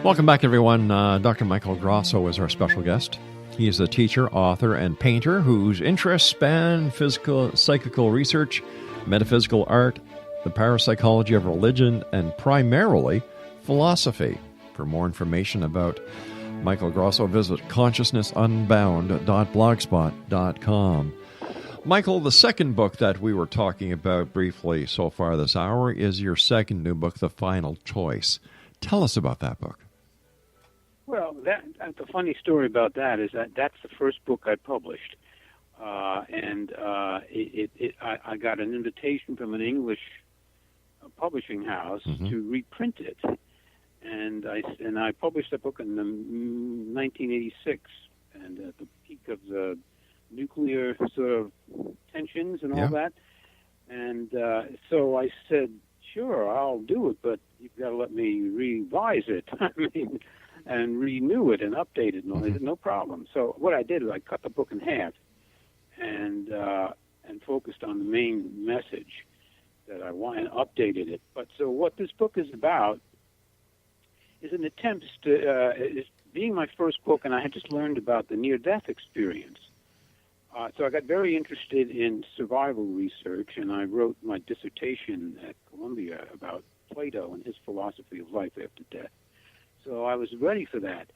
Welcome back, everyone. Dr. Michael Grosso is our special guest. He is a teacher, author, and painter whose interests span psychical research, metaphysical art, the parapsychology of religion, and primarily philosophy. For more information about Michael Grosso, visit consciousnessunbound.blogspot.com. Michael, the second book that we were talking about briefly so far this hour is your second new book, The Final Choice. Tell us about that book. Well, the funny story about that is that's the first book I published, I got an invitation from an English publishing house to reprint it, and I published that book in 1986, and at the peak of the nuclear sort of tensions and all that, and so I said, sure, I'll do it, but you've got to let me revise it. I mean, and renew it and update it, and all that. No problem. So what I did is I cut the book in half and focused on the main message that I want and updated it. But so what this book is about is an attempt to, it's being my first book, and I had just learned about the near-death experience. So I got very interested in survival research, and I wrote my dissertation at Columbia about Plato and his philosophy of life after death. So I was ready for that.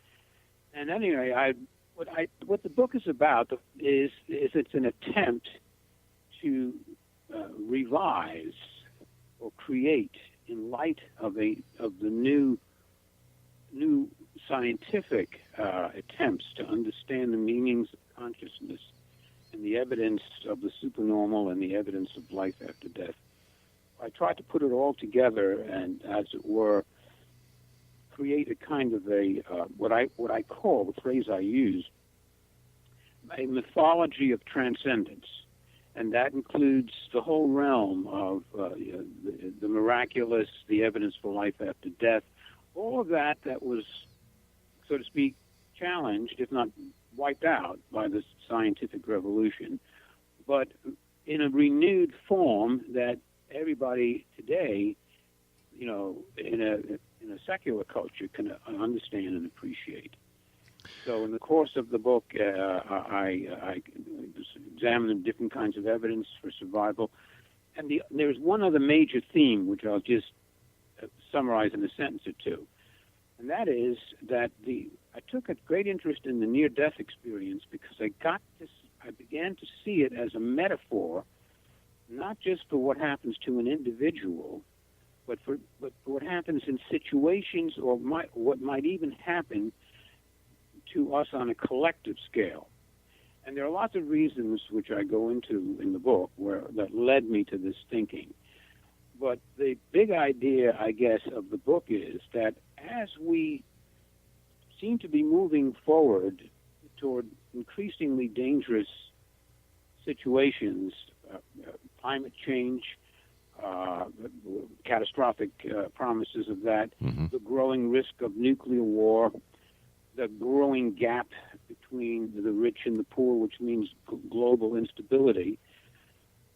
And anyway, what the book is about is it's an attempt to revise or create in light of the new scientific attempts to understand the meanings of consciousness and the evidence of the supernormal and the evidence of life after death. I tried to put it all together and, as it were, create a kind of a what I call, the phrase I use, a mythology of transcendence, and that includes the whole realm of the miraculous, the evidence for life after death, all of that was, so to speak, challenged, if not wiped out, by the scientific revolution, but in a renewed form that everybody today, in a secular culture, can understand and appreciate. So in the course of the book, I examined different kinds of evidence for survival. And there's one other major theme, which I'll just summarize in a sentence or two. And that is that I took a great interest in the near-death experience because I began to see it as a metaphor, not just for what happens to an individual, but for what happens in situations or what might even happen to us on a collective scale. And there are lots of reasons which I go into in the book that led me to this thinking. But the big idea, I guess, of the book is that as we seem to be moving forward toward increasingly dangerous situations, climate change, catastrophic promises of that, the growing risk of nuclear war, the growing gap between the rich and the poor, which means global instability.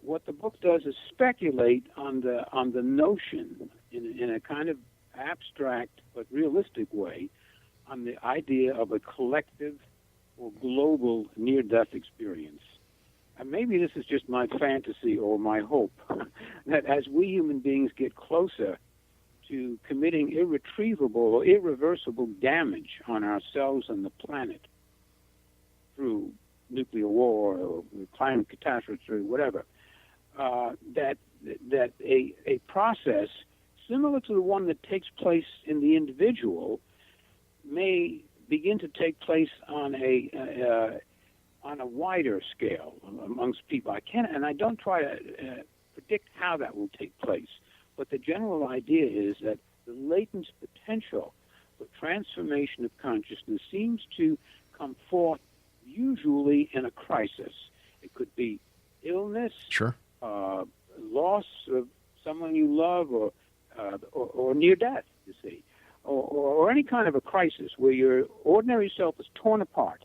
What the book does is speculate on the notion, in a kind of abstract but realistic way, on the idea of a collective or global near-death experience. And maybe this is just my fantasy or my hope, that as we human beings get closer to committing irretrievable or irreversible damage on ourselves and the planet through nuclear war or climate catastrophe or whatever, that a process similar to the one that takes place in the individual may begin to take place on a wider scale amongst people. I don't try to predict how that will take place, but the general idea is that the latent potential for transformation of consciousness seems to come forth usually in a crisis. It could be illness, sure, loss of someone you love, or near death, you see, or any kind of a crisis where your ordinary self is torn apart.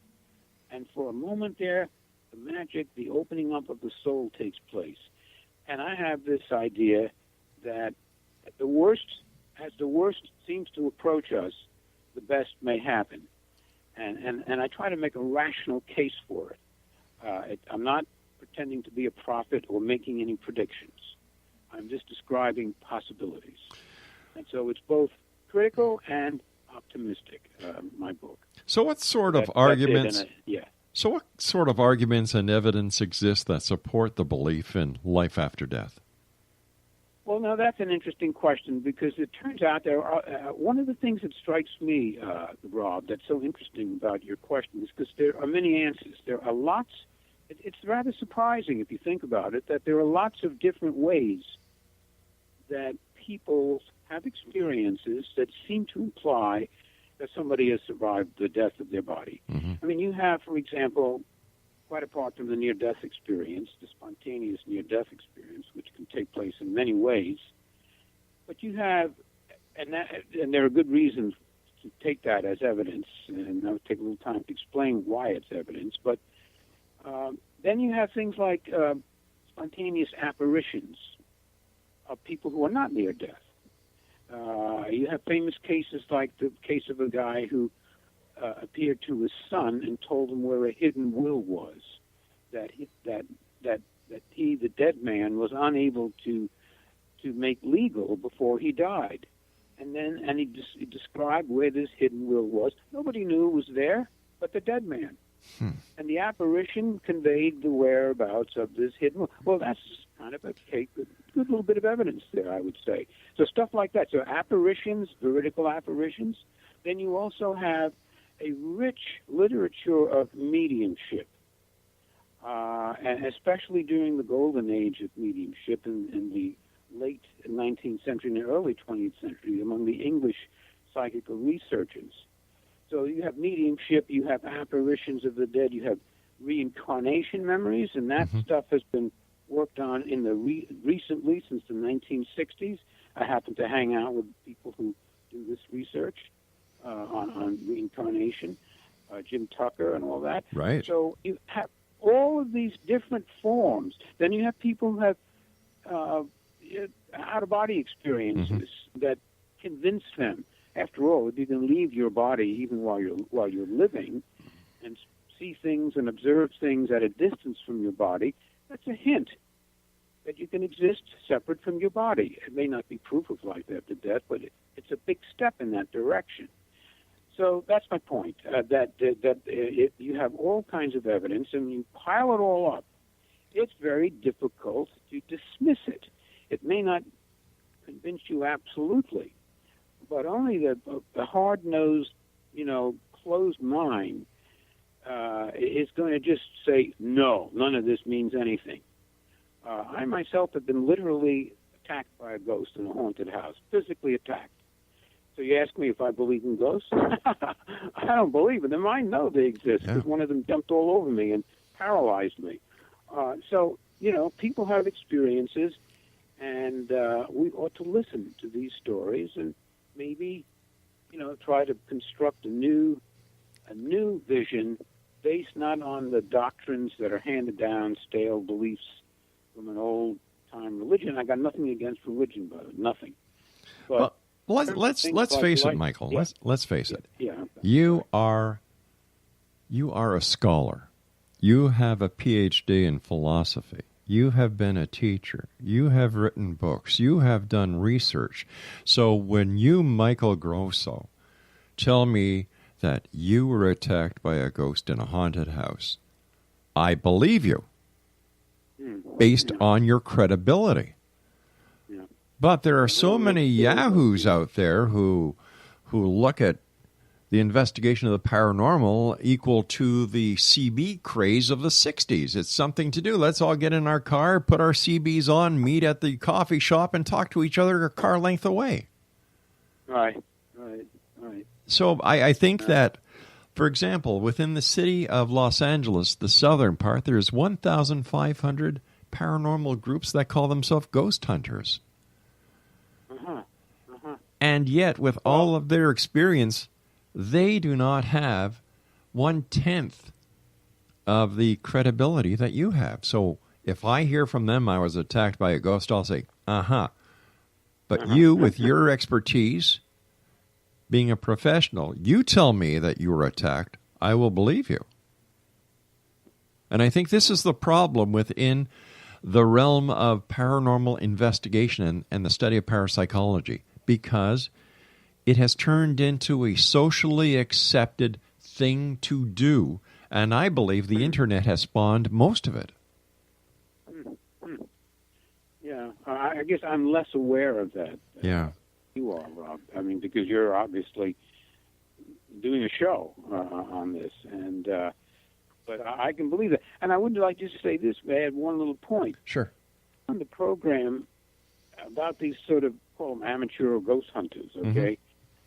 And for a moment there, the magic, the opening up of the soul takes place. And I have this idea that as the worst seems to approach us, the best may happen. And I try to make a rational case for it. I'm not pretending to be a prophet or making any predictions. I'm just describing possibilities. And so it's both critical and optimistic, my book. So what sort of arguments... Yeah. So what sort of arguments and evidence exist that support the belief in life after death? Well, now that's an interesting question, because it turns out there are one of the things that strikes me, Rob, that's so interesting about your question is because there are many answers. There are lots. It's rather surprising if you think about it that there are lots of different ways that people have experiences that seem to imply that somebody has survived the death of their body. Mm-hmm. I mean, you have, for example, quite apart from the near-death experience, the spontaneous near-death experience, which can take place in many ways, but you have, and there are good reasons to take that as evidence, and I'll take a little time to explain why it's evidence, but then you have things like spontaneous apparitions of people who are not near death. You have famous cases like the case of a guy who appeared to his son and told him where a hidden will was, that he, the dead man, was unable to make legal before he died, and he described where this hidden will was. Nobody knew it was there, but the dead man. And the apparition conveyed the whereabouts of this hidden will. Well, that's kind of a good little bit of evidence there, I would say. So stuff like that. So apparitions, veridical apparitions. Then you also have a rich literature of mediumship, and especially during the golden age of mediumship in the late 19th century and the early 20th century among the English psychical researchers. So you have mediumship, you have apparitions of the dead, you have reincarnation memories, and that stuff has been worked on in the recently, since the 1960s. I happen to hang out with people who do this research on reincarnation, Jim Tucker and all that. Right. So you have all of these different forms. Then you have people who have out-of-body experiences that convince them. After all, if you can leave your body even while you're living and see things and observe things at a distance from your body, that's a hint that you can exist separate from your body. It may not be proof of life after death, but it's a big step in that direction. So that's my point, that you have all kinds of evidence, and you pile it all up. It's very difficult to dismiss it. It may not convince you absolutely, but only the hard-nosed, closed mind is going to just say, no, none of this means anything. I myself have been literally attacked by a ghost in a haunted house, physically attacked. So you ask me if I believe in ghosts? I don't believe in them. I know they exist because one of them jumped all over me and paralyzed me. So, people have experiences, and we ought to listen to these stories and maybe, try to construct a new vision based not on the doctrines that are handed down, stale beliefs from an old-time religion. I got nothing against religion, but nothing. But let's face it, Michael. Yeah. Let's face it. Yeah. You are a scholar. You have a Ph.D. in philosophy. You have been a teacher. You have written books. You have done research. So when you, Michael Grosso, tell me that you were attacked by a ghost in a haunted house, I believe you based on your credibility. Yeah. But there are so many yahoos out there who look at the investigation of the paranormal equal to the CB craze of the 60s. It's something to do. Let's all get in our car, put our CBs on, meet at the coffee shop, and talk to each other a car length away. Right. So I think that, for example, within the city of Los Angeles, the southern part, there's 1,500 paranormal groups that call themselves ghost hunters. And yet, with all of their experience, they do not have 1/10 of the credibility that you have. So if I hear from them I was attacked by a ghost, I'll say, But you, with your expertise, being a professional. You tell me that you were attacked, I will believe you. And I think this is the problem within the realm of paranormal investigation and the study of parapsychology, because it has turned into a socially accepted thing to do, and I believe the internet has spawned most of it. Yeah, I guess I'm less aware of that. Yeah. You are, Rob. I mean, because you're obviously doing a show on this, and but I can believe that. And I would like just to say this, add one little point. Sure. On the program about these sort of, call them amateur or ghost hunters, okay? Mm-hmm.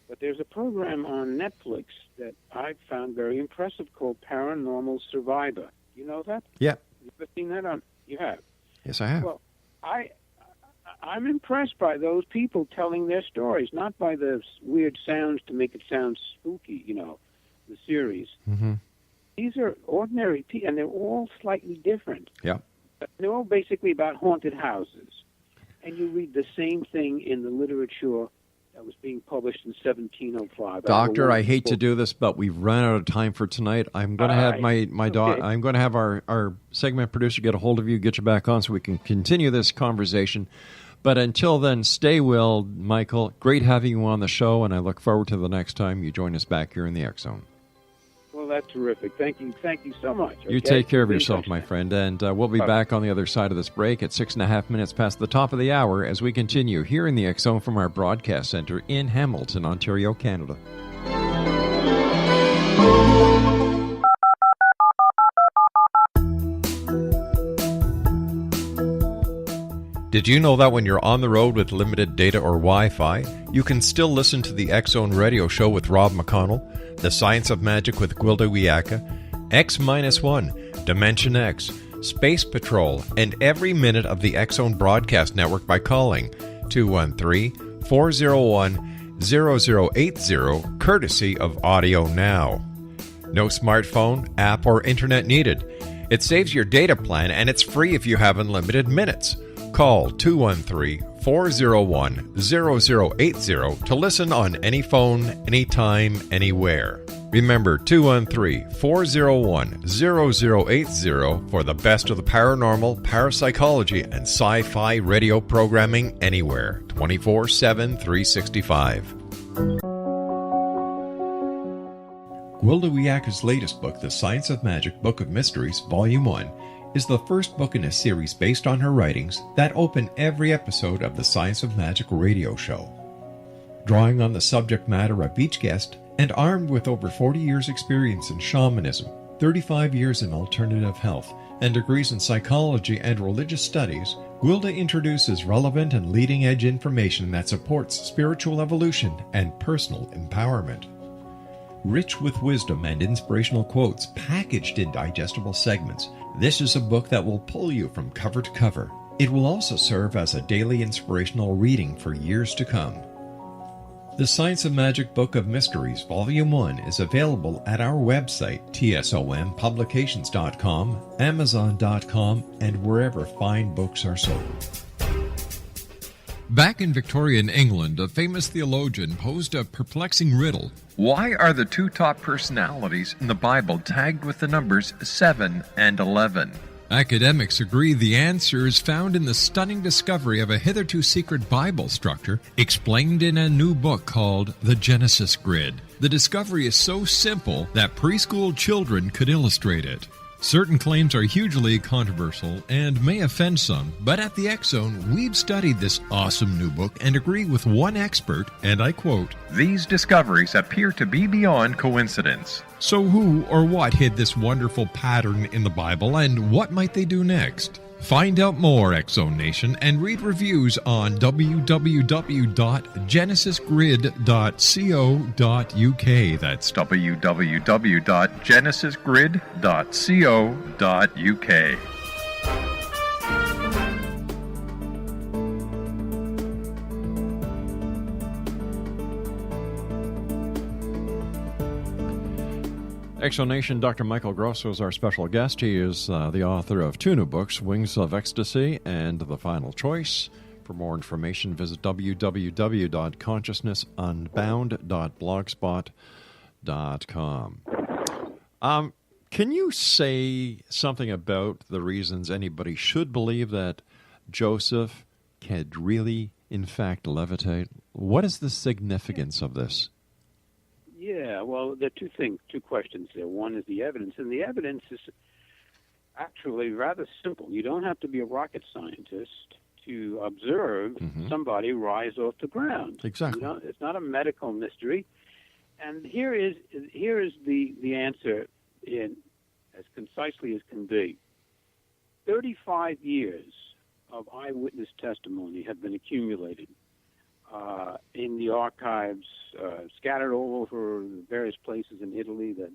But there's a program on Netflix that I found very impressive called Paranormal Survivor. You know that? Yeah. You've ever seen that on? You have? Yes, I have. Well, I'm impressed by those people telling their stories, not by the weird sounds to make it sound spooky, you know, the series. Mm-hmm. These are ordinary people, and they're all slightly different. Yeah. They're all basically about haunted houses. And you read the same thing in the literature that was being published in 1705. Doctor, I hate to do this, but we've run out of time for tonight. I'm going to have I'm going to have our segment producer get a hold of you, get you back on so we can continue this conversation. But until then, stay well, Michael. Great having you on the show, and I look forward to the next time you join us back here in the X Zone. Well, that's terrific. Thank you so much. Okay? You take care of yourself, my friend, and we'll be back on the other side of this break at 6.5 minutes past the top of the hour as we continue here in the X Zone from our broadcast center in Hamilton, Ontario, Canada. Did you know that when you're on the road with limited data or Wi-Fi, you can still listen to the X Zone radio show with Rob McConnell, The Science of Magic with Gwilda Wiyaka, X-1, Dimension X, Space Patrol, and every minute of the X Zone broadcast network by calling 213-401-0080, courtesy of Audio Now. No smartphone, app, or internet needed. It saves your data plan, and it's free if you have unlimited minutes. Call 213-401-0080 to listen on any phone, anytime, anywhere. Remember, 213-401-0080 for the best of the paranormal, parapsychology, and sci-fi radio programming anywhere, 24/7, 365. Gwilda Wiyaka's latest book, The Science of Magic, Book of Mysteries, Volume 1, is the first book in a series based on her writings that open every episode of the Science of Magic radio show. Drawing on the subject matter of each guest, and armed with over 40 years' experience in shamanism, 35 years in alternative health, and degrees in psychology and religious studies, Gwilda introduces relevant and leading-edge information that supports spiritual evolution and personal empowerment. Rich with wisdom and inspirational quotes packaged in digestible segments, this is a book that will pull you from cover to cover. It will also serve as a daily inspirational reading for years to come. The Science of Magic Book of Mysteries, Volume 1 is available at our website, tsompublications.com, amazon.com, and wherever fine books are sold. Back in Victorian England, a famous theologian posed a perplexing riddle. Why are the two top personalities in the Bible tagged with the numbers 7 and 11? Academics agree the answer is found in the stunning discovery of a hitherto secret Bible structure explained in a new book called The Genesis Grid. The discovery is so simple that preschool children could illustrate it. Certain claims are hugely controversial and may offend some, but at the X Zone, we've studied this awesome new book and agree with one expert, and I quote, "These discoveries appear to be beyond coincidence." So who or what hid this wonderful pattern in the Bible, and what might they do next? Find out more, X Zone Nation, and read reviews on www.genesisgrid.co.uk. That's www.genesisgrid.co.uk. Exonation, Dr. Michael Grosso is our special guest. He is the author of two new books, Wings of Ecstasy and The Final Choice. For more information, visit www.consciousness.unbound.blogspot.com. Can you say something about the reasons anybody should believe that Joseph could really, in fact, levitate? What is the significance of this? Yeah, well, there are two questions there. One is the evidence, and the evidence is actually rather simple. You don't have to be a rocket scientist to observe somebody rise off the ground. Exactly. It's not a medical mystery. And here is the answer in as concisely as can be. 35 years of eyewitness testimony have been accumulated in the archives, scattered all over various places in Italy that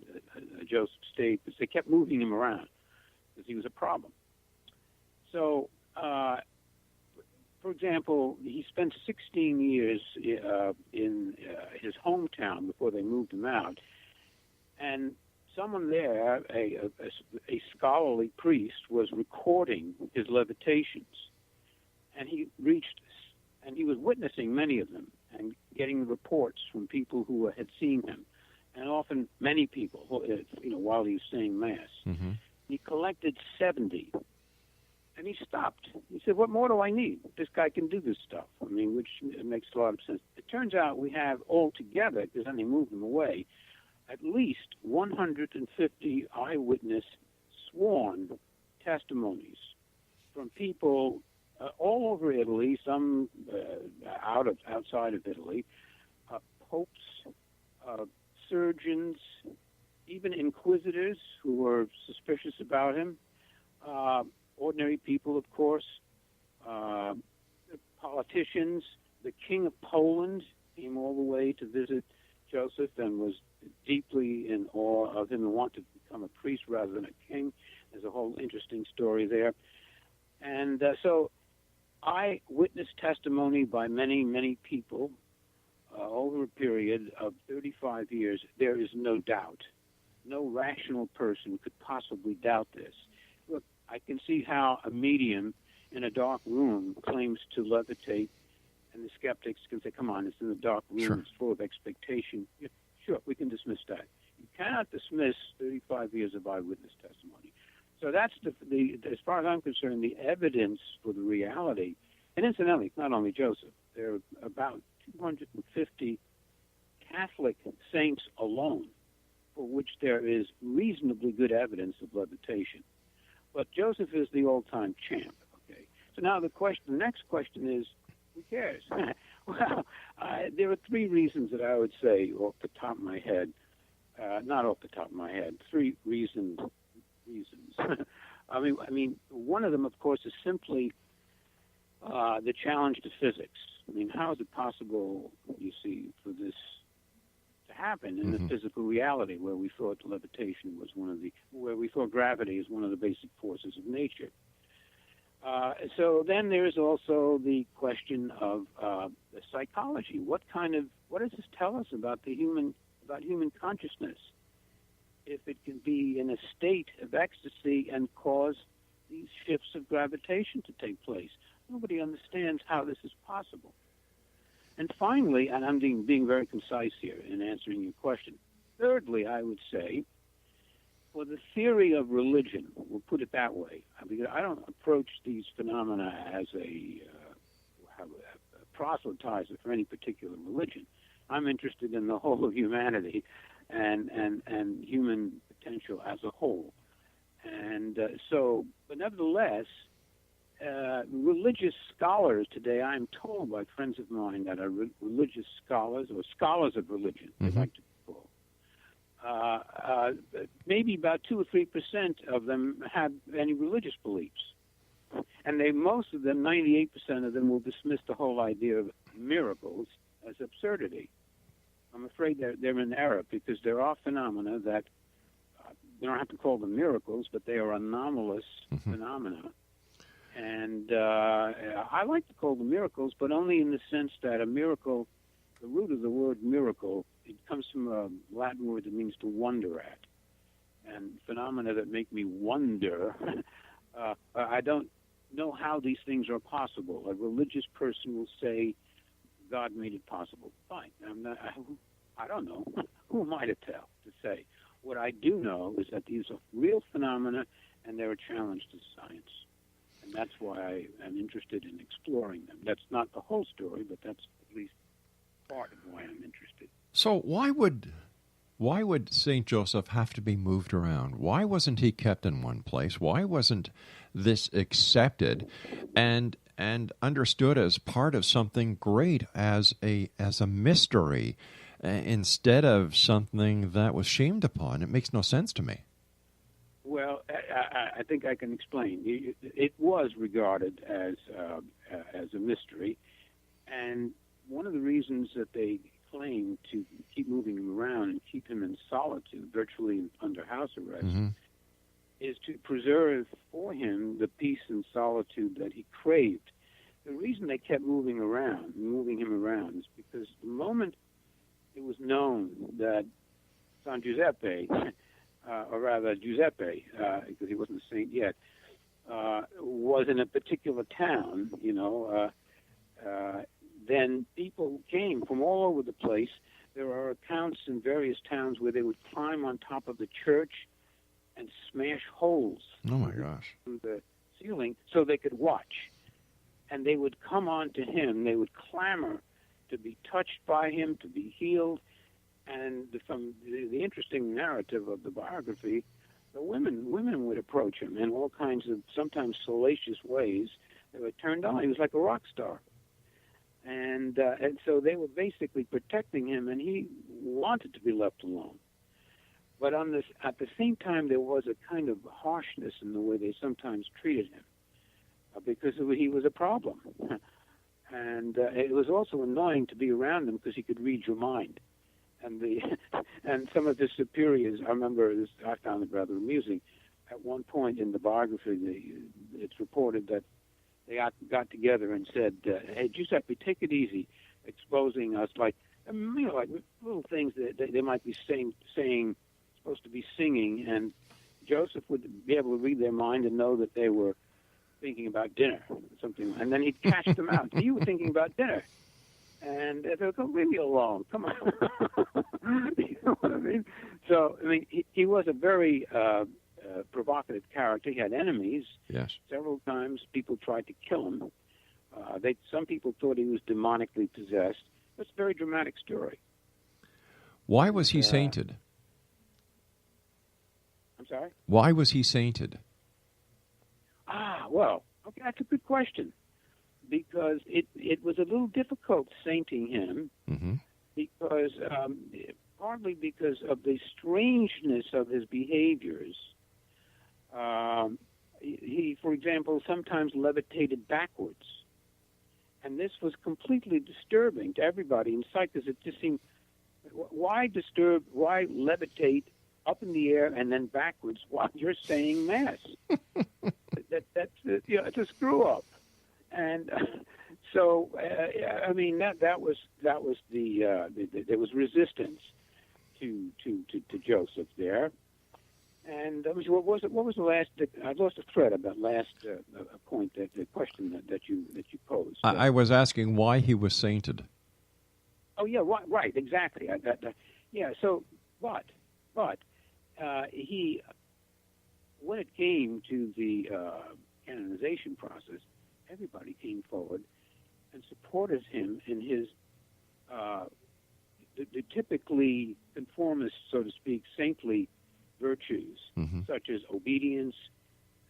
Joseph stayed, because they kept moving him around because he was a problem. So, for example, he spent 16 years in his hometown before they moved him out, and someone there, a scholarly priest, was recording his levitations, and he was witnessing many of them and getting reports from people who had seen him, and often many people, while he was saying Mass. Mm-hmm. He collected 70, and he stopped. He said, what more do I need? This guy can do this stuff. I mean, which makes a lot of sense. It turns out we have altogether, because then they moved him away, at least 150 eyewitness sworn testimonies from people all over Italy, some outside of Italy, popes, surgeons, even inquisitors who were suspicious about him, ordinary people, of course, politicians. The King of Poland came all the way to visit Joseph and was deeply in awe of him and wanted to become a priest rather than a king. There's a whole interesting story there. And so eyewitness testimony by many, many people over a period of 35 years, there is no doubt. No rational person could possibly doubt this. Look, I can see how a medium in a dark room claims to levitate, and the skeptics can say, come on, it's in the dark room, Sure. It's full of expectation. Yeah, sure, we can dismiss that. You cannot dismiss 35 years of eyewitness testimony. So that's the as far as I'm concerned, the evidence for the reality. And incidentally, not only Joseph, there are about 250 Catholic saints alone for which there is reasonably good evidence of levitation. But Joseph is the all-time champ. Okay. So now the next question is, who cares? Well, there are three reasons that I would say off the top of my head, not off the top of my head, three reasons. I mean, one of them, of course, is simply the challenge to physics. I mean, how is it possible, you see, for this to happen in the physical reality where we thought levitation was where we thought gravity is one of the basic forces of nature? So then there's also the question of the psychology. What does this tell us about human consciousness? If it can be in a state of ecstasy and cause these shifts of gravitation to take place. Nobody understands how this is possible. And finally, and I'm being very concise here in answering your question, thirdly, I would say, for the theory of religion, we'll put it that way, because I don't approach these phenomena as a proselytizer for any particular religion. I'm interested in the whole of humanity and human potential as a whole. And but nevertheless, religious scholars today, I'm told by friends of mine that are religious scholars, or scholars of religion, they like to call, maybe about 2 or 3% of them have any religious beliefs. And most of them, 98% of them, will dismiss the whole idea of miracles as absurdity. I'm afraid they're in error, because there are phenomena that you don't have to call them miracles, but they are anomalous phenomena. And I like to call them miracles, but only in the sense that a miracle, the root of the word miracle, it comes from a Latin word that means to wonder at. And phenomena that make me wonder, I don't know how these things are possible. A religious person will say, God made it possible. Fine. I don't know. Who am I to tell, to say? What I do know is that these are real phenomena, and they're a challenge to science. And that's why I am interested in exploring them. That's not the whole story, but that's at least part of why I'm interested. So why would St. Joseph have to be moved around? Why wasn't he kept in one place? Why wasn't this accepted and understood as part of something great, as a mystery, instead of something that was shamed upon? It makes no sense to me. Well, I think I can explain. It was regarded as a mystery, and one of the reasons that they claim to keep moving him around and keep him in solitude, virtually under house arrest, is to preserve for him the peace and solitude that he craved. The reason they kept moving him around, is because the moment it was known that San Giuseppe, or rather Giuseppe, because he wasn't a saint yet, was in a particular town, then people came from all over the place. There are accounts in various towns where they would climb on top of the church and smash holes through the ceiling so they could watch. And they would come on to him. They would clamor to be touched by him, to be healed. And from the interesting narrative of the biography, the women would approach him in all kinds of sometimes salacious ways. They were turned on. He was like a rock star. And so they were basically protecting him, and he wanted to be left alone. But at the same time, there was a kind of harshness in the way they sometimes treated him, because he was a problem. And it was also annoying to be around him because he could read your mind. And some of his superiors, I remember this, I found it rather amusing. At one point in the biography, it's reported that they got together and said, "Hey, Giuseppe, take it easy," exposing us like little things that they might be saying, supposed to be singing, and Joseph would be able to read their mind and know that they were thinking about dinner, something, and then he'd catch them out. You were thinking about dinner, and they'd go, "Leave me alone, come on." You know what I mean? So, I mean, he was a very provocative character. He had enemies. Yes. Several times people tried to kill him. Some people thought he was demonically possessed. It's a very dramatic story. Why was he sainted? I'm sorry? Why was he sainted? Well, okay, that's a good question. Because it was a little difficult sainting him, because partly because of the strangeness of his behaviors. He, for example, sometimes levitated backwards. And this was completely disturbing to everybody in sight, because it just seemed, why levitate up in the air and then backwards while you're saying Mass? It's a screw up. And so, I mean, that was there was resistance to Joseph there. And what was the last? I lost a thread of that last point, the question that you posed. I was asking why he was sainted. Oh yeah, right, exactly. So, but he, when it came to the canonization process, everybody came forward and supported him in his the typically conformist, so to speak, saintly virtues, such as obedience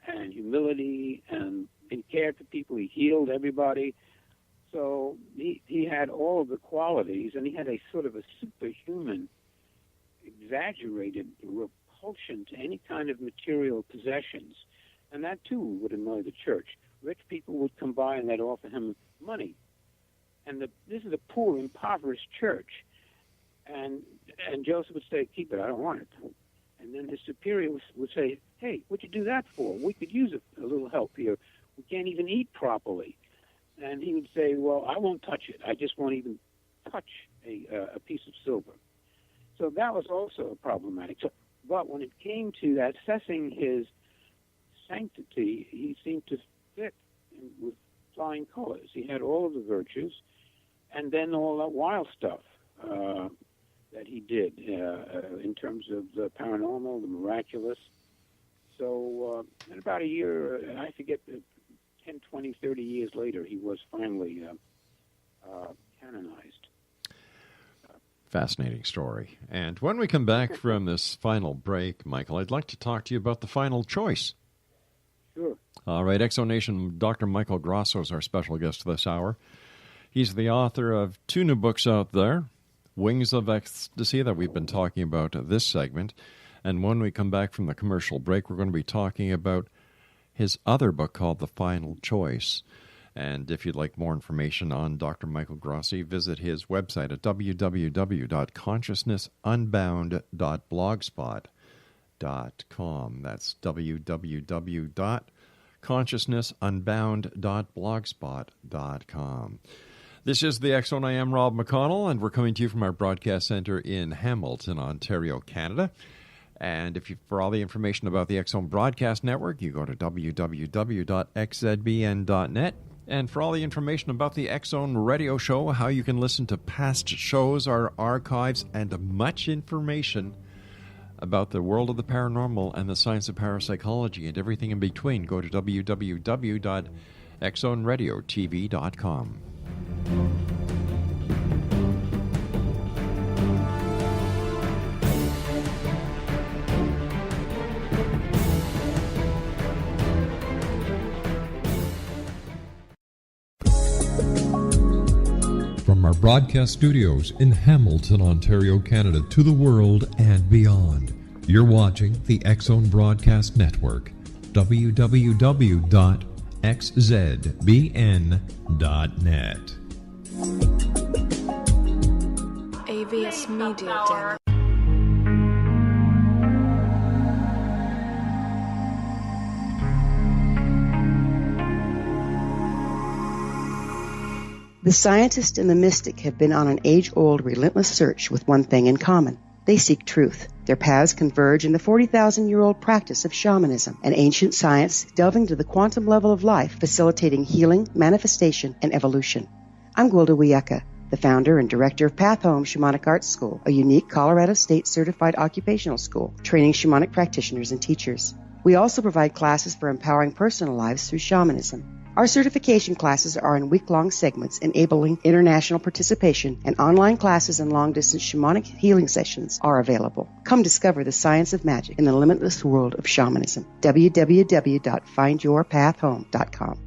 and humility, and he cared for people. He healed everybody. So he had all of the qualities, and he had a sort of a superhuman, exaggerated repulsion to any kind of material possessions. And that, too, would annoy the church. Rich people would come by and they'd offer him money. And this is a poor, impoverished church. And Joseph would say, "Keep it, I don't want it." And then his superior would say, "Hey, what'd you do that for? We could use a little help here. We can't even eat properly." And he would say, "Well, I won't touch it. I just won't even touch a piece of silver." So that was also problematic. But when it came to assessing his sanctity, he seemed to fit with flying colors. He had all of the virtues, and then all that wild stuff that he did in terms of the paranormal, the miraculous. So in about a year, I forget, 10, 20, 30 years later, he was finally canonized. Fascinating story. And when we come back from this final break, Michael, I'd like to talk to you about the final choice. Sure. All right, Exonation, Dr. Michael Grosso is our special guest this hour. He's the author of 2 new books out there, Wings of Ecstasy, that we've been talking about this segment. And when we come back from the commercial break, we're going to be talking about his other book called The Final Choice. And if you'd like more information on Dr. Michael Grosso, visit his website at www.consciousnessunbound.blogspot.com. That's www.consciousnessunbound.blogspot.com. This is the X Zone. I am Rob McConnell, and we're coming to you from our broadcast center in Hamilton, Ontario, Canada. And for all the information about the X Zone Broadcast Network, you go to www.xzbn.net. And for all the information about the X Zone radio show, how you can listen to past shows, our archives, and much information about the world of the paranormal and the science of parapsychology and everything in between, go to www.xzoneradiotv.com. From our broadcast studios in Hamilton, Ontario, Canada, to the world and beyond, you're watching the X Zone Broadcast Network, www.xzbn.net. AVS Media Demo. The scientist and the mystic have been on an age-old, relentless search with one thing in common. They seek truth. Their paths converge in the 40,000-year-old practice of shamanism, an ancient science delving to the quantum level of life, facilitating healing, manifestation, and evolution. I'm Gwilda Wiyaka, the founder and director of Path Home Shamanic Arts School, a unique Colorado State-certified occupational school, training shamanic practitioners and teachers. We also provide classes for empowering personal lives through shamanism. Our certification classes are in week-long segments enabling international participation, and online classes and long-distance shamanic healing sessions are available. Come discover the science of magic in the limitless world of shamanism. www.findyourpathhome.com.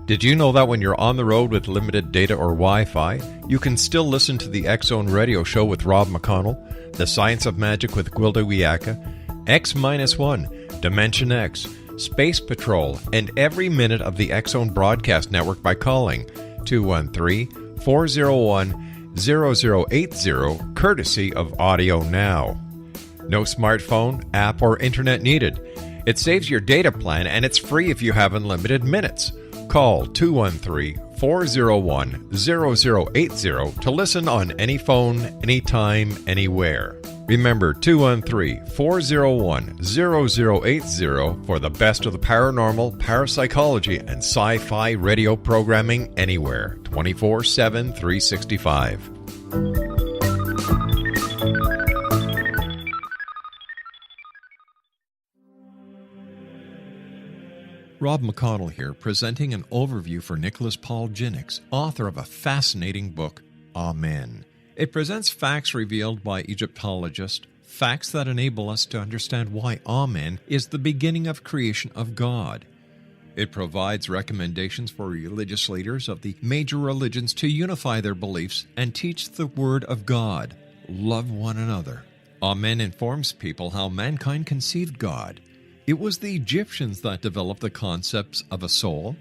Did you know that when you're on the road with limited data or Wi-Fi, you can still listen to the X Zone radio show with Rob McConnell, The Science of Magic with Gwilda Wiyaka, X-1, Dimension X, Space Patrol, and every minute of the X Zone Broadcast Network by calling 213-401-0080, courtesy of Audio Now. No smartphone, app, or internet needed. It saves your data plan, and it's free if you have unlimited minutes. Call 213-401-0080 to listen on any phone, anytime, anywhere. Remember 213-401-0080 for the best of the paranormal, parapsychology, and sci-fi radio programming anywhere, 24/7, 365. Rob McConnell here, presenting an overview for Nicholas Paul Jennings, author of a fascinating book, Amen. It presents facts revealed by Egyptologists, facts that enable us to understand why Amen is the beginning of creation of God. It provides recommendations for religious leaders of the major religions to unify their beliefs and teach the Word of God. Love one another. Amen informs people how mankind conceived God. It was the Egyptians that developed the concepts of a soul,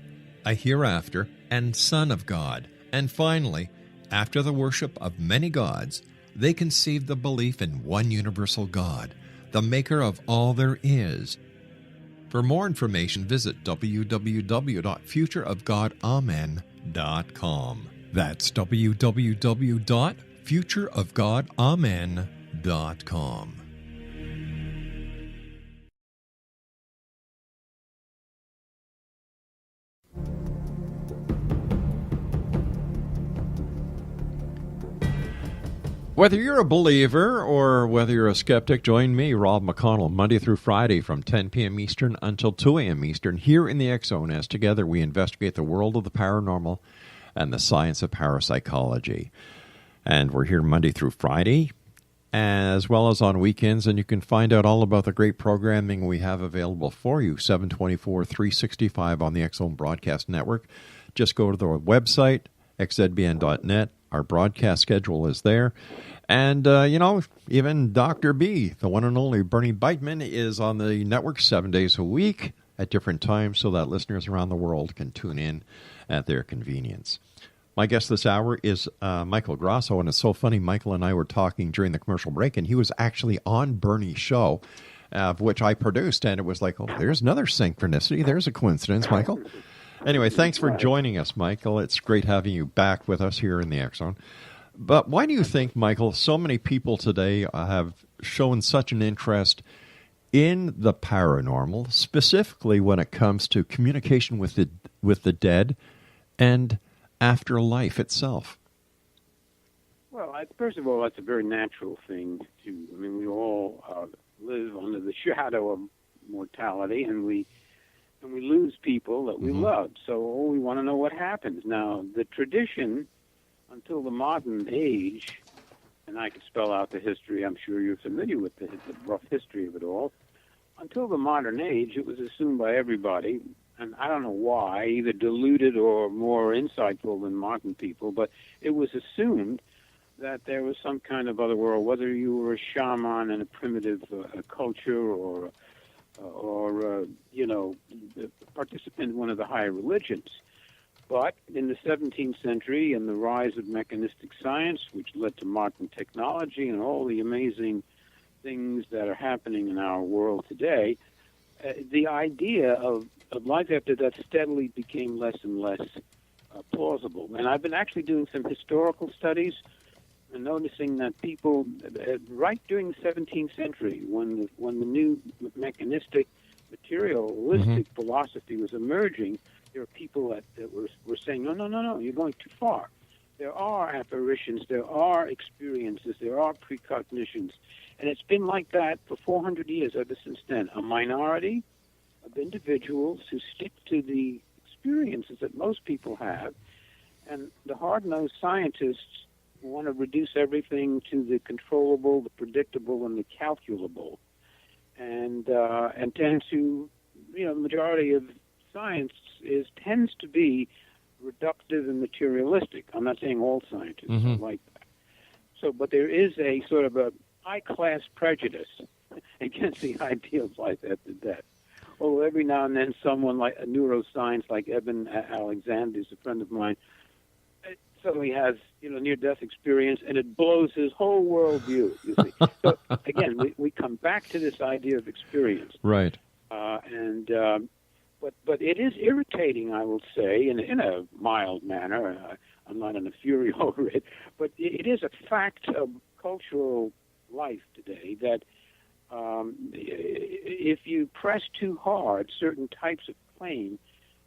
a hereafter, and Son of God. And finally, after the worship of many gods, they conceived the belief in one universal God, the maker of all there is. For more information, visit www.futureofgodamen.com. That's www.futureofgodamen.com. XZRS.com. Whether you're a believer or whether you're a skeptic, join me, Rob McConnell, Monday through Friday from 10 p.m. Eastern until 2 a.m. Eastern here in the X Zone, as together we investigate the world of the paranormal and the science of parapsychology. And we're here Monday through Friday, as well as on weekends, and you can find out all about the great programming we have available for you, 724, 365 on the X Zone Broadcast Network. Just go to the website, xzbn.net. Our broadcast schedule is there. And, even Dr. B, the one and only Bernie Beitman, is on the network 7 days a week at different times so that listeners around the world can tune in at their convenience. My guest this hour is Michael Grosso, and it's so funny. Michael and I were talking during the commercial break, and he was actually on Bernie's show, which I produced, and it was like, oh, there's another synchronicity. There's a coincidence, Michael. Anyway, thanks for joining us, Michael. It's great having you back with us here in the X Zone. But why do you think, Michael, so many people today have shown such an interest in the paranormal, specifically when it comes to communication with the dead and afterlife itself? Well, first of all, that's a very natural thing we all live under the shadow of mortality, and we lose people that we love. So we want to know what happens. Now, the tradition, until the modern age, and I could spell out the history, I'm sure you're familiar with the rough history of it all. Until the modern age, it was assumed by everybody, and I don't know why, either deluded or more insightful than modern people, but it was assumed that there was some kind of other world, whether you were a shaman in a primitive culture or participant in one of the higher religions. But in the 17th century and the rise of mechanistic science, which led to modern technology and all the amazing things that are happening in our world today, the idea of life after death steadily became less and less plausible. And I've been actually doing some historical studies and noticing that people, right during the 17th century, when the new mechanistic, materialistic philosophy was emerging, there were people that were saying, no, you're going too far. There are apparitions, there are experiences, there are precognitions. And it's been like that for 400 years ever since then. A minority of individuals who stick to the experiences that most people have, and the hard-nosed scientists want to reduce everything to the controllable, the predictable, and the calculable, and tend to, the majority of science tends to be reductive and materialistic. I'm not saying all scientists are like that. So, but there is a sort of a high-class prejudice against the idea of life after death. Although every now and then someone like a neuroscience like Eben Alexander, who's a friend of mine, suddenly has near-death experience, and it blows his whole worldview. You see, so again, we come back to this idea of experience, right? But it is irritating, I will say, in a mild manner. I'm not in a fury over it, but it is a fact of cultural life today that if you press too hard certain types of claim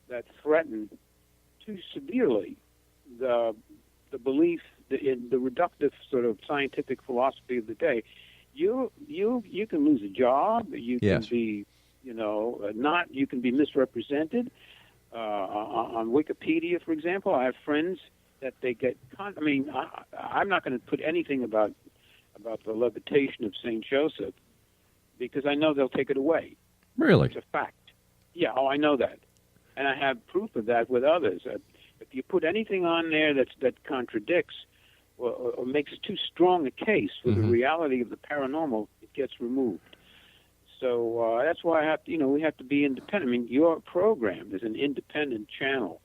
that threaten too severely the belief in the reductive sort of scientific philosophy of the day, you can lose a job. You can be, you can be misrepresented on Wikipedia, for example. I have friends that they get. I'm not going to put anything about the levitation of Saint Joseph because I know they'll take it away. Really, it's a fact. Yeah, I know that, and I have proof of that with others. If you put anything on there that contradicts or makes too strong a case for the reality of the paranormal, it gets removed. So that's why we have to be independent. Your program is an independent channel,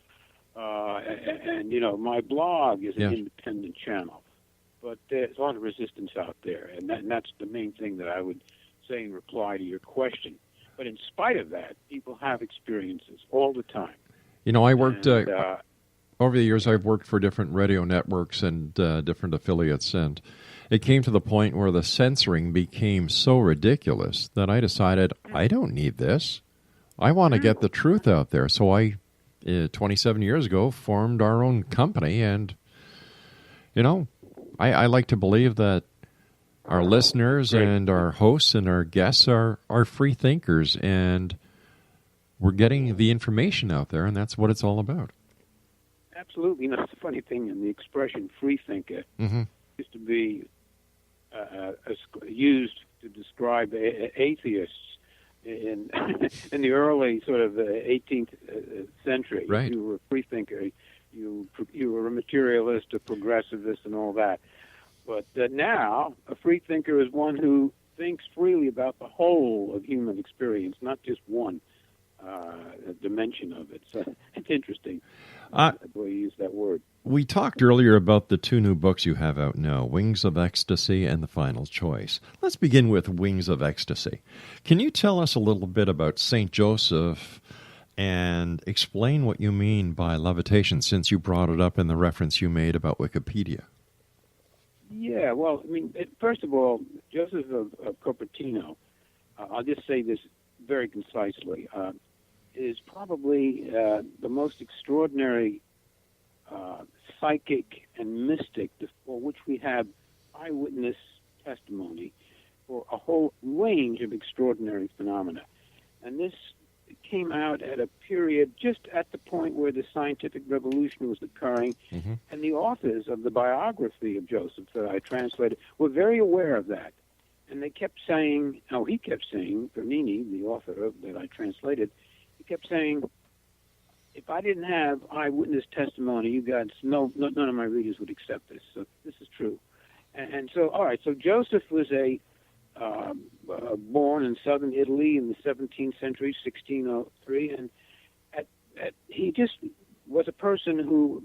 and my blog is an independent channel. But there's a lot of resistance out there, and that's the main thing that I would say in reply to your question. But in spite of that, people have experiences all the time. I worked. over the years, I've worked for different radio networks and different affiliates, and it came to the point where the censoring became so ridiculous that I decided, I don't need this. I want to get the truth out there. So I, 27 years ago, formed our own company, and, I like to believe that our listeners and our hosts and our guests are free thinkers, and we're getting the information out there, and that's what it's all about. Absolutely. It's a funny thing, and the expression free thinker used to be used to describe atheists in in the early sort of 18th century. Right. You were a free thinker. You were a materialist, a progressivist, and all that. But now, a free thinker is one who thinks freely about the whole of human experience, not just one dimension of it. So it's interesting the way you use that word. We talked earlier about the two new books you have out now, Wings of Ecstasy and The Final Choice. Let's begin with Wings of Ecstasy. Can you tell us a little bit about St. Joseph and explain what you mean by levitation, since you brought it up in the reference you made about Wikipedia? Yeah, well, first of all, Joseph of Cupertino, I'll just say this very concisely, is probably the most extraordinary psychic and mystic for which we have eyewitness testimony for a whole range of extraordinary phenomena. And this came out at a period just at the point where the scientific revolution was occurring, and the authors of the biography of Joseph that I translated were very aware of that. And they kept saying, he kept saying, Bernini, the author that I translated, he kept saying, if I didn't have eyewitness testimony, you guys, none of my readers would accept this. So this is true. And so, all right, so Joseph was born in southern Italy in the 17th century, 1603, and he just was a person who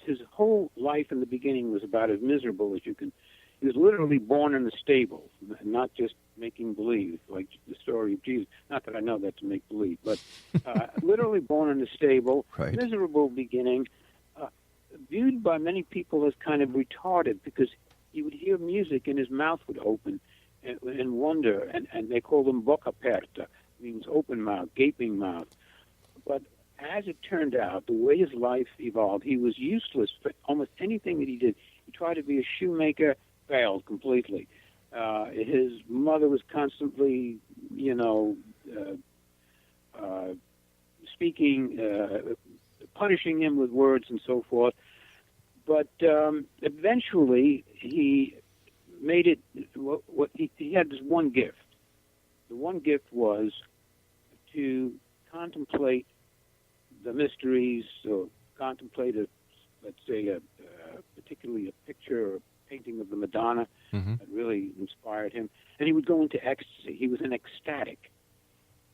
his whole life in the beginning was about as miserable as you can. He was literally born in the stable, not just making believe, like the story of Jesus. Not that I know that to make believe, but literally born in the stable, right. Miserable beginning, viewed by many people as kind of retarded because he would hear music and his mouth would open and wonder, and they called him bocca aperta, means open mouth, gaping mouth. But as it turned out, the way his life evolved, he was useless for almost anything that he did. He tried to be a shoemaker, failed completely. His mother was constantly, speaking, punishing him with words and so forth. But eventually, he made it. He had this one gift. The one gift was to contemplate the mysteries, or contemplate particularly a picture or painting of the Madonna that really inspired him. And he would go into ecstasy. He was an ecstatic.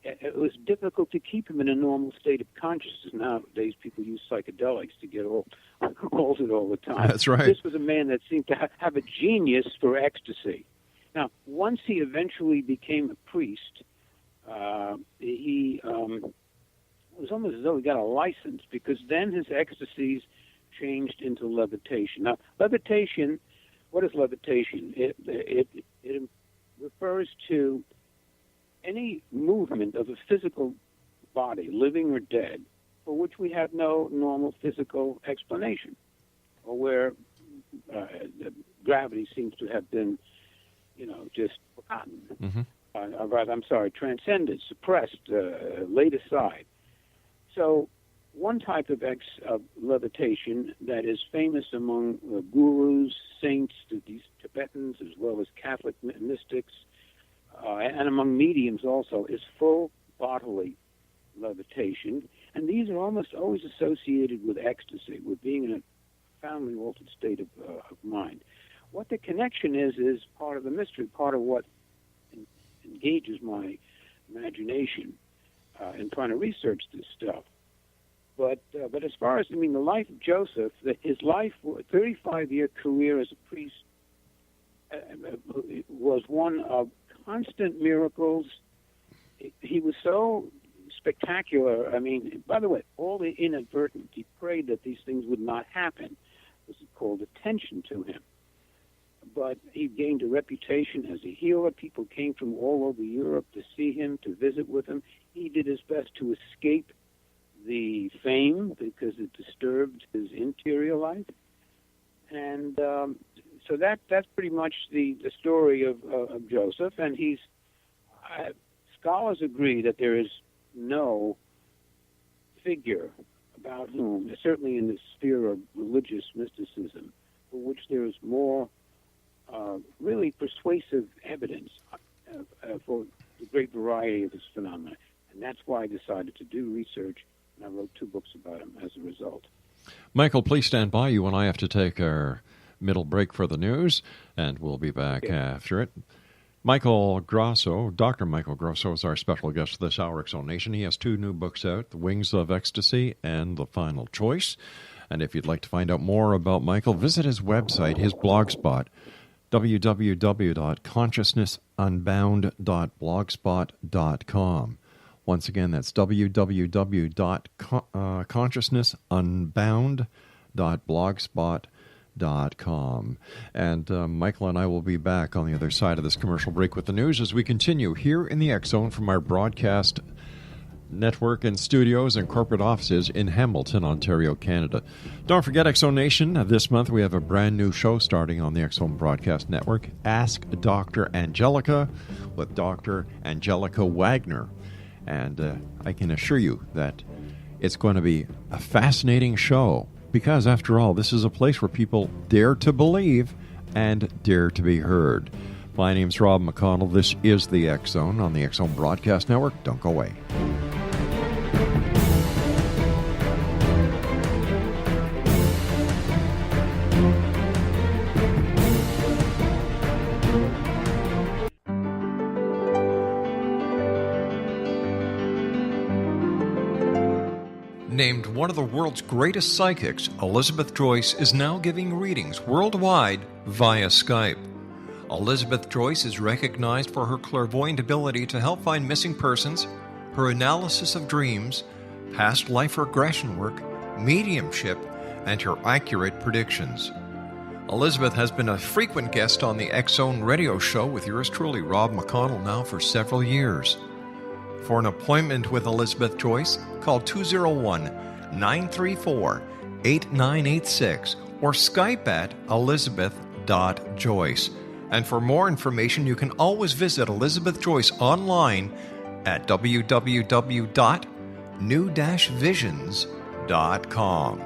It was difficult to keep him in a normal state of consciousness. Nowadays, people use psychedelics to get altered all the time. That's right. This was a man that seemed to have a genius for ecstasy. Now, once he eventually became a priest, it was almost as though he got a license, because then his ecstasies changed into levitation. Now, levitation, what is levitation? It refers to any movement of a physical body, living or dead, for which we have no normal physical explanation, or where gravity seems to have been, just forgotten. Transcended, suppressed, laid aside. So one type of levitation that is famous among gurus, saints, these Tibetans, as well as Catholic mystics, and among mediums also, is full bodily levitation. And these are almost always associated with ecstasy, with being in a profoundly altered state of mind. What the connection is part of the mystery, part of what engages my imagination in trying to research this stuff. But as far as, the life of Joseph, his life, 35-year career as a priest, was one of constant miracles. He was so spectacular. I mean, by the way, all the inadvertent. He prayed that these things would not happen. This is called attention to him. But he gained a reputation as a healer. People came from all over Europe to see him, to visit with him. He did his best to escape the fame because it disturbed his interior life. And so that's pretty much the story of Joseph. And scholars agree that there is no figure about whom, certainly in the sphere of religious mysticism, for which there is more really persuasive evidence for the great variety of this phenomena. And that's why I decided to do research, and I wrote 2 books about him as a result. Michael, please stand by. You and I have to take our middle break for the news, and we'll be back after it. Michael Grosso, Dr. Michael Grosso, is our special guest this hour, X Zone Nation. He has 2 new books out, The Wings of Ecstasy and The Final Choice. And if you'd like to find out more about Michael, visit his website, his blog spot, www.consciousnessunbound.blogspot.com. Once again, that's www.consciousnessunbound.blogspot.com. And Michael and I will be back on the other side of this commercial break with the news as we continue here in the X Zone from our broadcast network and studios and corporate offices in Hamilton, Ontario, Canada. Don't forget, X Zone Nation, this month we have a brand new show starting on the X Zone Broadcast Network, Ask Dr. Angelica, with Dr. Angelica Wagner. And I can assure you that it's going to be a fascinating show because, after all, this is a place where people dare to believe and dare to be heard. My name's Rob McConnell. This is the X Zone on the X Zone Broadcast Network. Don't go away. Named one of the world's greatest psychics, Elizabeth Joyce is now giving readings worldwide via Skype. Elizabeth Joyce is recognized for her clairvoyant ability to help find missing persons, her analysis of dreams, past life regression work, mediumship, and her accurate predictions. Elizabeth has been a frequent guest on the X Zone radio show with yours truly, Rob McConnell, now for several years. For an appointment with Elizabeth Joyce, call 201-934-8986 or Skype at elizabeth.joyce. And for more information, you can always visit Elizabeth Joyce online at www.new-visions.com.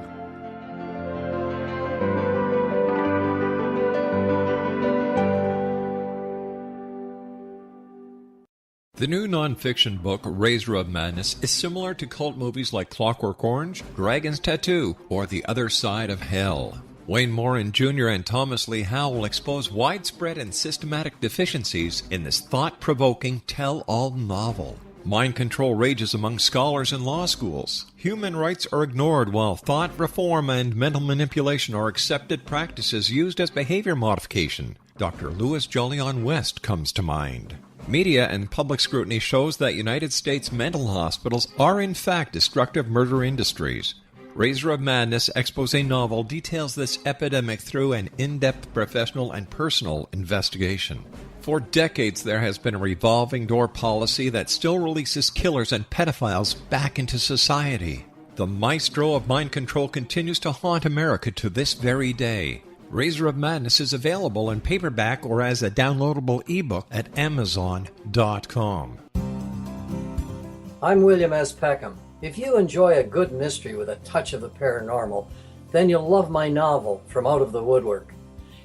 The new nonfiction book, Razor of Madness, is similar to cult movies like Clockwork Orange, Dragon's Tattoo, or The Other Side of Hell. Wayne Morin Jr. and Thomas Lee Howe will expose widespread and systematic deficiencies in this thought-provoking tell-all novel. Mind control rages among scholars in law schools. Human rights are ignored while thought reform and mental manipulation are accepted practices used as behavior modification. Dr. Louis Jolyon West comes to mind. Media and public scrutiny shows that United States mental hospitals are in fact destructive murder industries. Razor of Madness expose novel details this epidemic through an in-depth professional and personal investigation. For decades, there has been a revolving door policy that still releases killers and pedophiles back into society. The maestro of mind control continues to haunt America to this very day. Razor of Madness is available in paperback or as a downloadable ebook at Amazon.com. I'm William S. Peckham. If you enjoy a good mystery with a touch of the paranormal, then you'll love my novel, From Out of the Woodwork.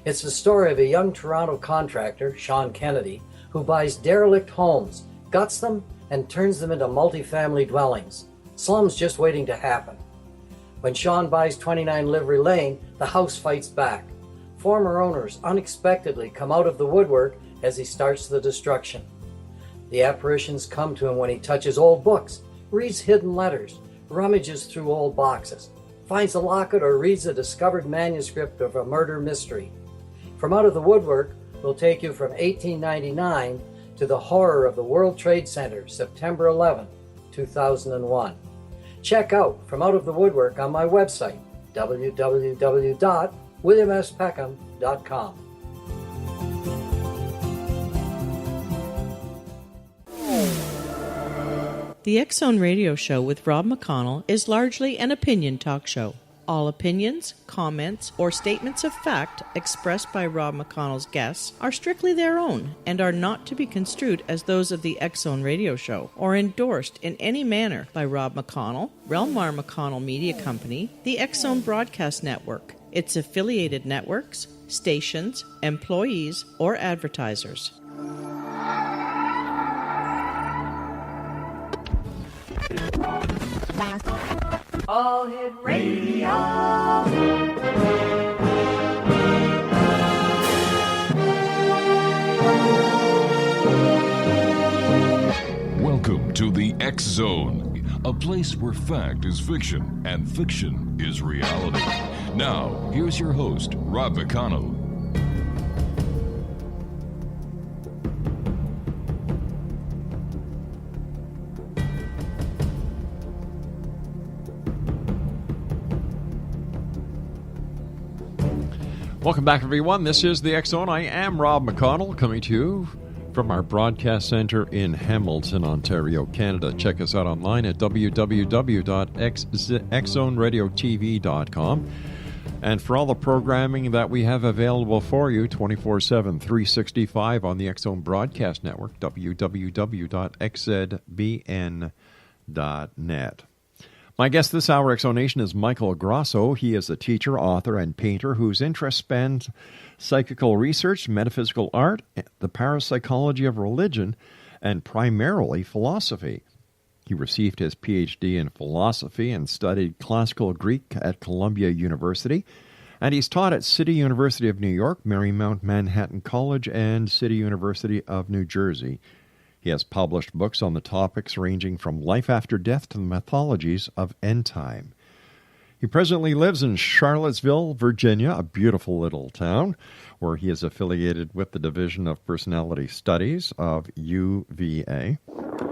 It's the story of a young Toronto contractor, Sean Kennedy, who buys derelict homes, guts them, and turns them into multifamily dwellings. Slums just waiting to happen. When Sean buys 29 Livery Lane, the house fights back. Former owners unexpectedly come out of the woodwork as he starts the destruction. The apparitions come to him when he touches old books, reads hidden letters, rummages through old boxes, finds a locket, or reads a discovered manuscript of a murder mystery. From Out of the Woodwork will take you from 1899 to the horror of the World Trade Center, September 11, 2001. Check out From Out of the Woodwork on my website, www.williamspeckham.com. The X Zone Radio Show with Rob McConnell is largely an opinion talk show. All opinions, comments, or statements of fact expressed by Rob McConnell's guests are strictly their own and are not to be construed as those of the X Zone Radio Show or endorsed in any manner by Rob McConnell, rel-mar McConnell Media Company, the X Zone Broadcast Network, its affiliated networks, stations, employees, or advertisers. All Hit Radio. Welcome to the X Zone, a place where fact is fiction and fiction is reality. Now, here's your host, Rob McConnell. Welcome back, everyone. This is the X Zone. I am Rob McConnell, coming to you from our broadcast center in Hamilton, Ontario, Canada. Check us out online at www.xzoneradiotv.com. And for all the programming that we have available for you 24/7, 365 on the X Zone Broadcast Network, www.xzbn.net. My guest this hour, Exonation, is Michael Grosso. He is a teacher, author, and painter whose interest spans psychical research, metaphysical art, the parapsychology of religion, and primarily philosophy. He received his Ph.D. in philosophy and studied classical Greek at Columbia University, and he's taught at City University of New York, Marymount Manhattan College, and City University of New Jersey. He has published books on the topics ranging from life after death to the mythologies of end time. He presently lives in Charlottesville, Virginia, a beautiful little town, where he is affiliated with the Division of Personality Studies of UVA,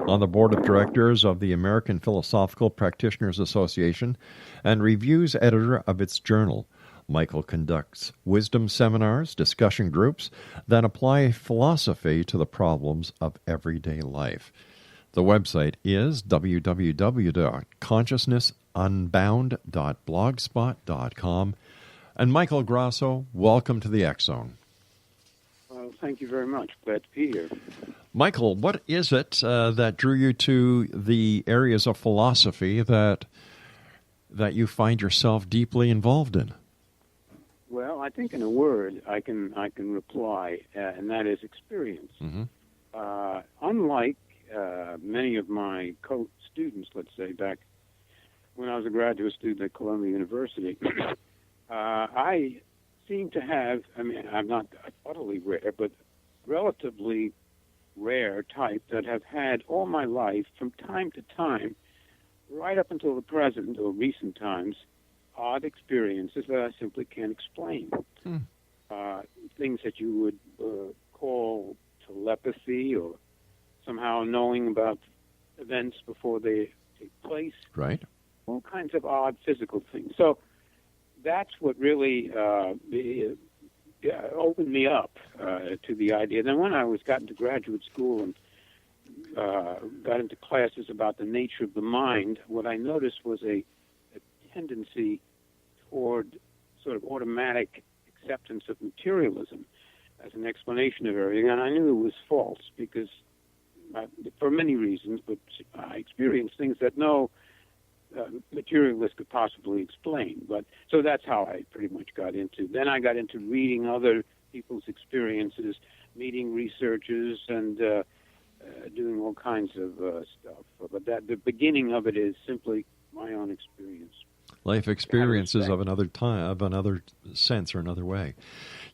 on the board of directors of the American Philosophical Practitioners Association, and reviews editor of its journal. Michael conducts wisdom seminars, discussion groups that apply philosophy to the problems of everyday life. The website is www.consciousnessunbound.blogspot.com. And Michael Grosso, welcome to the X Zone. Well, thank you very much. Glad to be here. Michael, what is it that drew you to the areas of philosophy that you find yourself deeply involved in? Well, I think in a word I can reply, and that is experience. Mm-hmm. Unlike many of my co-students, let's say, back when I was a graduate student at Columbia University, I seem to have, I'm not utterly rare, but relatively rare type that have had all my life, from time to time, right up until the present or recent times, odd experiences that I simply can't explain. Things that you would call telepathy, or somehow knowing about events before they take place. Right. All kinds of odd physical things. So that's what really opened me up to the idea. Then when I got into graduate school and got into classes about the nature of the mind, what I noticed was a tendency toward sort of automatic acceptance of materialism as an explanation of everything, and I knew it was false because, for many reasons, but I experienced things that no materialist could possibly explain. But so that's how I pretty much got into. Then I got into reading other people's experiences, meeting researchers, and doing all kinds of stuff. But the beginning of it is simply my own experience. Life experiences of another time, of another sense or another way.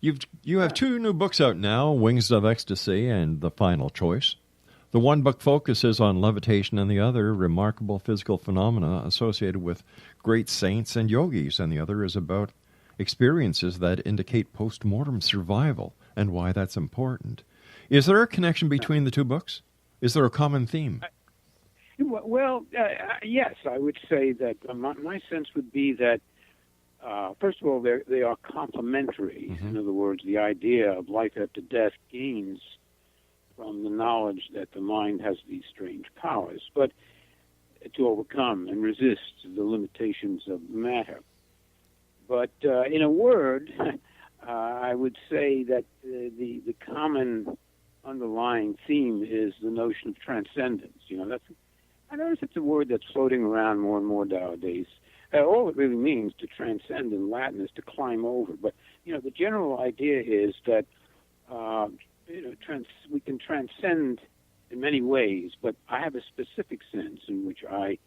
You have two new books out now, Wings of Ecstasy and The Final Choice. The one book focuses on levitation and the other remarkable physical phenomena associated with great saints and yogis, and the other is about experiences that indicate post-mortem survival and why that's important. Is there a connection between the two books? Is there a common theme? Well, yes, I would say that my sense would be that, first of all, they are complementary. Mm-hmm. In other words, the idea of life after death gains from the knowledge that the mind has these strange powers, but to overcome and resist the limitations of matter. But in a word, I would say that the common underlying theme is the notion of transcendence. I notice it's a word that's floating around more and more nowadays. All it really means to transcend in Latin is to climb over. But the general idea is that we can transcend in many ways. But I have a specific sense in which I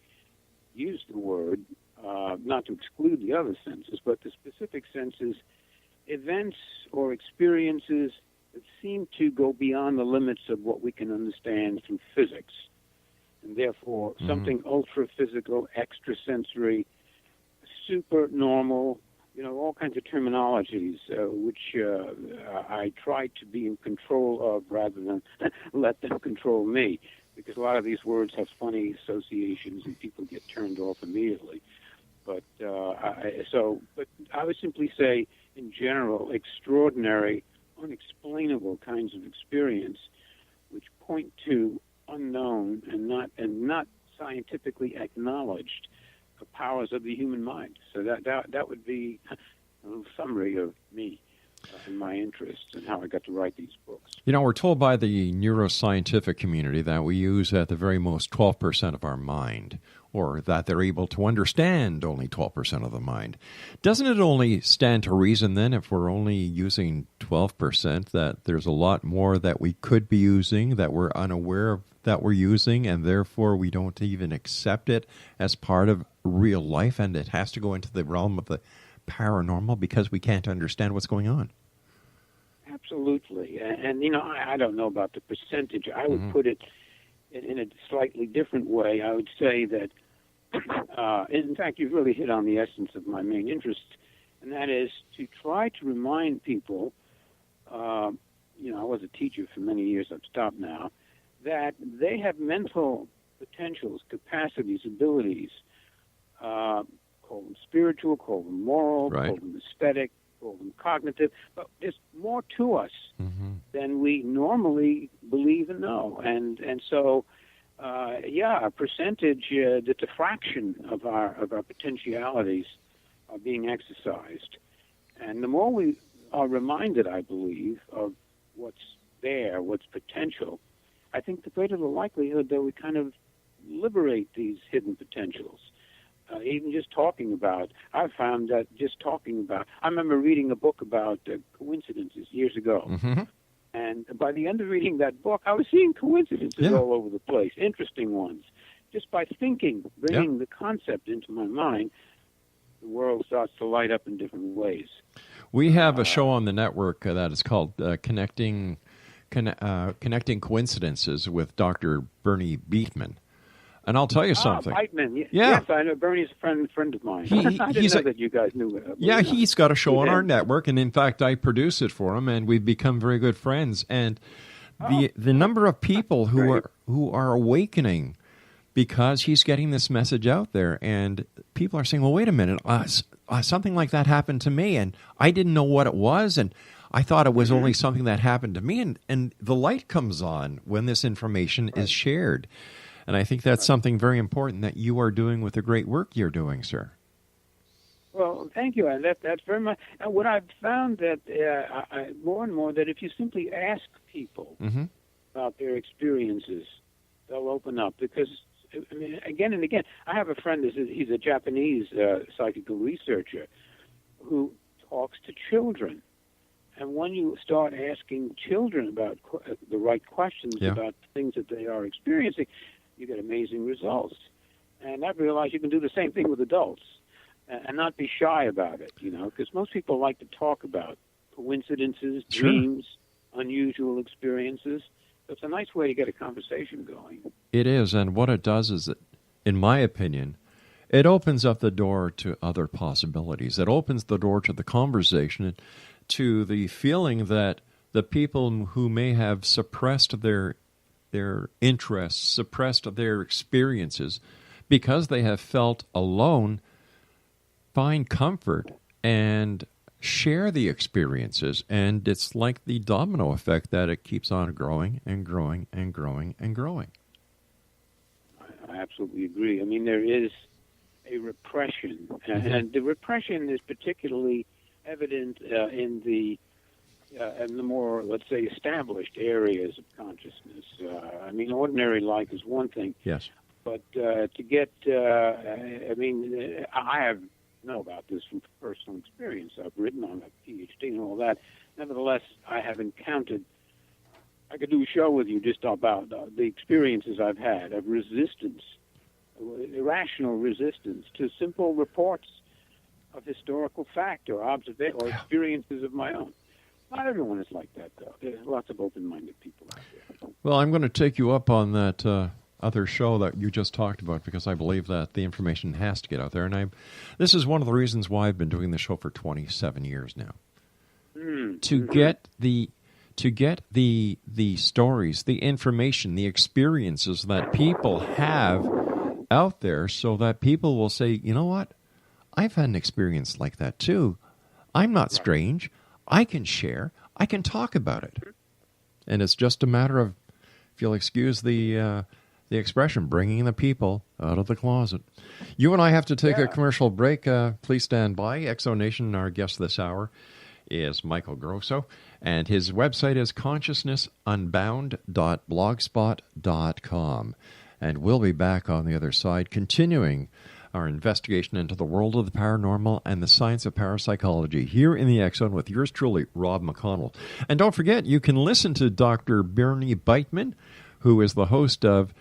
use the word, not to exclude the other senses, but the specific sense is events or experiences that seem to go beyond the limits of what we can understand through physics. And therefore, something ultra-physical, extrasensory, super normal, all kinds of terminologies, which I try to be in control of rather than let them control me, because a lot of these words have funny associations and people get turned off immediately. But I would simply say, in general, extraordinary, unexplainable kinds of experience, which point to unknown and not scientifically acknowledged powers of the human mind. So that would be a little summary of me and my interests and how I got to write these books. We're told by the neuroscientific community that we use at the very most 12% of our mind, or that they're able to understand only 12% of the mind. Doesn't it only stand to reason then, if we're only using 12%, that there's a lot more that we could be using that we're unaware of that we're using, and therefore we don't even accept it as part of real life, and it has to go into the realm of the paranormal because we can't understand what's going on? Absolutely. And I don't know about the percentage. I would put it in a slightly different way. I would say that, in fact, you've really hit on the essence of my main interest, and that is to try to remind people, I was a teacher for many years, I've stopped now, that they have mental potentials, capacities, abilities, call them spiritual, call them moral, call them aesthetic, call them cognitive, but there's more to us than we normally believe and know. And so, a percentage, that's a fraction of our potentialities are being exercised. And the more we are reminded, I believe, of what's there, what's potential, I think the greater the likelihood that we kind of liberate these hidden potentials. Even just talking about, I found that just talking about, I remember reading a book about coincidences years ago. And by the end of reading that book, I was seeing coincidences all over the place, interesting ones. Just by thinking, bringing the concept into my mind, the world starts to light up in different ways. We have a show on the network that is called Connecting Coincidences with Dr. Bernie Beekman. And I'll tell you something. Beekman. Yes, I know. Bernie's a friend of mine. I didn't know that you guys knew it. He's got a show on our network, and in fact, I produce it for him, and we've become very good friends. And the number of people who are awakening because he's getting this message out there, and people are saying, well, wait a minute, something like that happened to me, and I didn't know what it was, and I thought it was only something that happened to me, and the light comes on when this information is shared. And I think that's something very important that you are doing with the great work you're doing, sir. Well, thank you. And that's very much. And what I've found that more and more that if you simply ask people about their experiences, they'll open up. Because, I mean, again and again, I have a friend, he's a Japanese psychical researcher who talks to children. And when you start asking children about the right questions about things that they are experiencing, you get amazing results. And I've realized you can do the same thing with adults and not be shy about it, because most people like to talk about coincidences, dreams, unusual experiences. So it's a nice way to get a conversation going. It is, and what it does is, that, in my opinion, it opens up the door to other possibilities. It opens the door to the conversation, to the feeling that the people who may have suppressed their their interests, suppressed their experiences, because they have felt alone, find comfort and share the experiences. And it's like the domino effect that it keeps on growing and growing and growing and growing. I absolutely agree. I mean, there is a repression, and the repression is particularly evident in the more, let's say, established areas of consciousness. I mean, ordinary life is one thing. Yes. But to get, I know about this from personal experience. I've written on a Ph.D. and all that. Nevertheless, I have encountered, I could do a show with you just about the experiences I've had of resistance, irrational resistance to simple reports of historical fact or observation or experiences of my own. Not everyone is like that, though. There's lots of open-minded people out there. Well, I'm going to take you up on that other show that you just talked about, because I believe that the information has to get out there. And this is one of the reasons why I've been doing the show for 27 years now. To get the stories, the information, the experiences that people have out there, so that people will say, you know what? I've had an experience like that too. I'm not strange. I can share. I can talk about it. And it's just a matter of, if you'll excuse the expression, bringing the people out of the closet. You and I have to take a commercial break. Please stand by. Exonation, our guest this hour, is Michael Grosso, and his website is consciousnessunbound.blogspot.com. And we'll be back on the other side, continuing our investigation into the world of the paranormal and the science of parapsychology here in the X-Zone with yours truly, Rob McConnell. And don't forget, you can listen to Dr. Bernie Beitman, who is the host of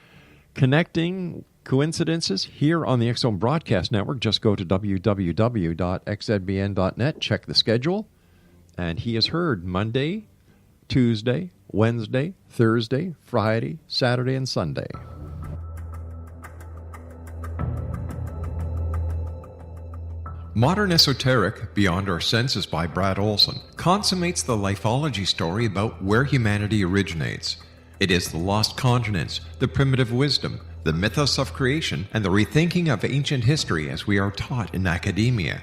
Connecting Coincidences here on the X-Zone Broadcast Network. Just go to www.xzbn.net, check the schedule, and he is heard Monday, Tuesday, Wednesday, Thursday, Friday, Saturday, and Sunday. Modern Esoteric, Beyond Our Senses by Brad Olson, consummates the lifeology story about where humanity originates. It is the lost continents, the primitive wisdom, the mythos of creation, and the rethinking of ancient history as we are taught in academia.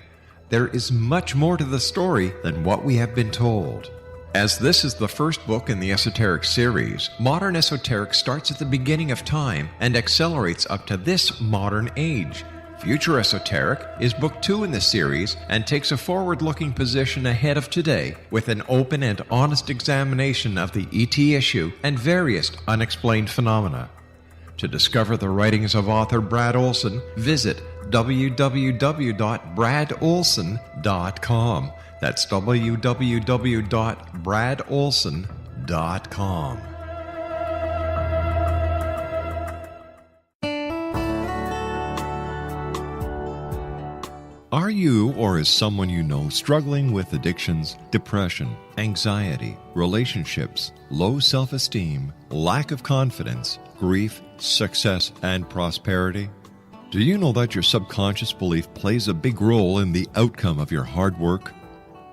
There is much more to the story than what we have been told. As this is the first book in the Esoteric series, Modern Esoteric starts at the beginning of time and accelerates up to this modern age. Future Esoteric is book 2 in the series and takes a forward-looking position ahead of today with an open and honest examination of the ET issue and various unexplained phenomena. To discover the writings of author Brad Olson, visit www.bradolson.com. That's www.bradolson.com. Are you, or is someone you know, struggling with addictions, depression, anxiety, relationships, low self-esteem, lack of confidence, grief, success, and prosperity? Do you know that your subconscious belief plays a big role in the outcome of your hard work?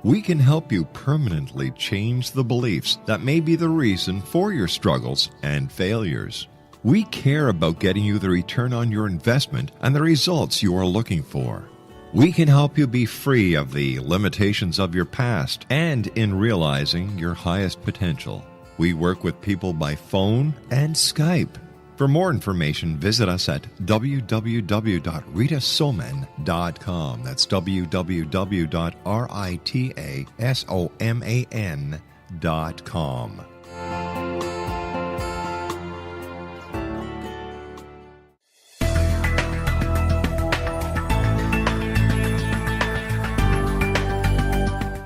We can help you permanently change the beliefs that may be the reason for your struggles and failures. We care about getting you the return on your investment and the results you are looking for. We can help you be free of the limitations of your past and in realizing your highest potential. We work with people by phone and Skype. For more information, visit us at www.ritasoman.com. That's www.ritasoman.com.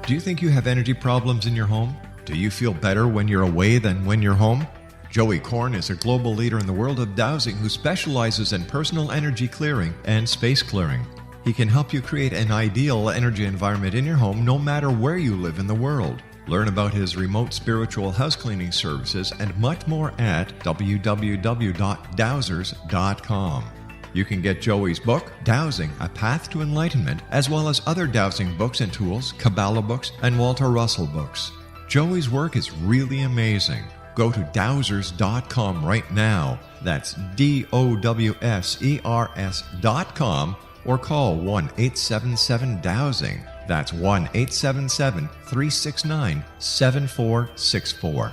Do you think you have energy problems in your home? Do you feel better when you're away than when you're home? Joey Korn is a global leader in the world of dowsing who specializes in personal energy clearing and space clearing. He can help you create an ideal energy environment in your home no matter where you live in the world. Learn about his remote spiritual house cleaning services and much more at www.dowsers.com. You can get Joey's book, Dowsing, A Path to Enlightenment, as well as other dowsing books and tools, Kabbalah books, and Walter Russell books. Joey's work is really amazing. Go to dowsers.com right now. That's DOWSERS.com, or call 1-877-DOWSING. That's 1-877-369-7464.